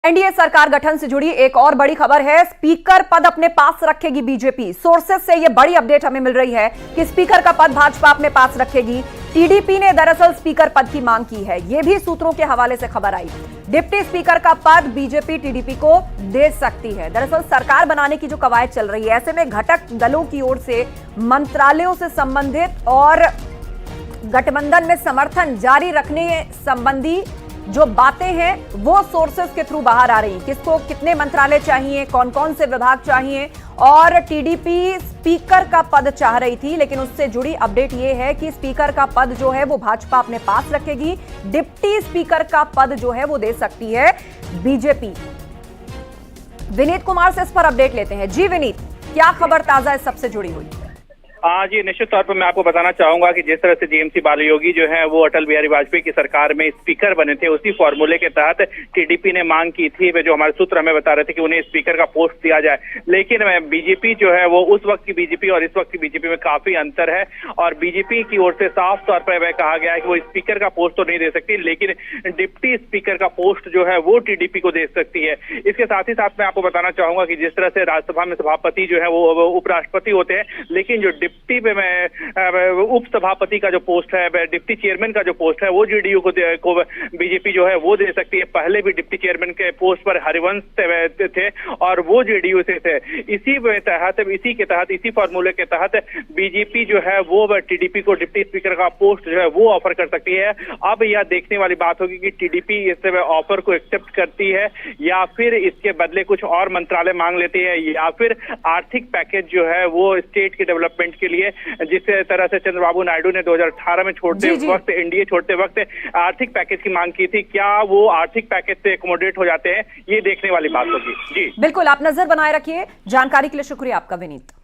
NDA सरकार गठन से जुड़ी एक और बड़ी खबर है। स्पीकर पद अपने पास रखेगी बीजेपी। सोर्सेस से यह बड़ी अपडेट हमें मिल रही है कि स्पीकर का पद भाजपा अपने पास रखेगी। टीडीपी ने दरअसल स्पीकर पद की मांग की है, यह भी सूत्रों के हवाले से खबर आई। डिप्टी स्पीकर का पद बीजेपी टीडीपी को दे सकती है। दरअसल सरकार बनाने की जो कवायद चल रही है, ऐसे में घटक दलों की ओर से मंत्रालयों से संबंधित और गठबंधन में समर्थन जारी रखने संबंधी जो बातें हैं वो सोर्सेस के थ्रू बाहर आ रही हैं। किसको कितने मंत्रालय चाहिए, कौन कौन से विभाग चाहिए, और टीडीपी स्पीकर का पद चाह रही थी, लेकिन उससे जुड़ी अपडेट ये है कि स्पीकर का पद जो है वो भाजपा अपने पास रखेगी। डिप्टी स्पीकर का पद जो है वो दे सकती है बीजेपी। विनीत कुमार से इस पर अपडेट लेते हैं। जी विनीत, क्या खबर ताजा इस सबसे जुड़ी हुई? जी, निश्चित तौर पर मैं आपको बताना चाहूंगा कि जिस तरह से जीएमसी बालयोगी जो है वो अटल बिहारी वाजपेयी की सरकार में स्पीकर बने थे, उसी फॉर्मूले के तहत टीडीपी ने मांग की थी। जो हमारे सूत्र हमें बता रहे थे कि उन्हें स्पीकर का पोस्ट दिया जाए, लेकिन बीजेपी जो है वो उस वक्त की बीजेपी और इस वक्त की बीजेपी में काफी अंतर है। और बीजेपी की ओर से साफ तौर पर वह कहा गया है कि वो स्पीकर का पोस्ट तो नहीं दे सकती, लेकिन डिप्टी स्पीकर का पोस्ट जो है वो टीडीपी को दे सकती है। इसके साथ ही साथ मैं आपको बताना चाहूंगा कि जिस तरह से राज्यसभा में सभापति जो है वो उपराष्ट्रपति होते हैं, लेकिन जो डिप्टी में उप सभापति का जो पोस्ट है, डिप्टी चेयरमैन का जो पोस्ट है, वो जेडीयू को बीजेपी जो है वो दे सकती है। पहले भी डिप्टी चेयरमैन के पोस्ट पर हरिवंश थे और वो जेडीयू से थे। इसी के तहत इसी फॉर्मूले के तहत बीजेपी जो है वो टीडीपी को डिप्टी स्पीकर का पोस्ट जो है वो ऑफर कर सकती है। अब यह देखने वाली बात होगी कि टीडीपी इस ऑफर को एक्सेप्ट करती है या फिर इसके बदले कुछ और मंत्रालय मांग लेती है, या फिर आर्थिक पैकेज जो है वो स्टेट के डेवलपमेंट के लिए, जिस तरह से चंद्रबाबू नायडू ने 2018 में वक्त एनडीए छोड़ते वक्त आर्थिक पैकेज की मांग की थी, क्या वो आर्थिक पैकेज से एकोमोडेट हो जाते हैं, ये देखने वाली बात होगी। जी बिल्कुल, आप नजर बनाए रखिए। जानकारी के लिए शुक्रिया आपका विनीत।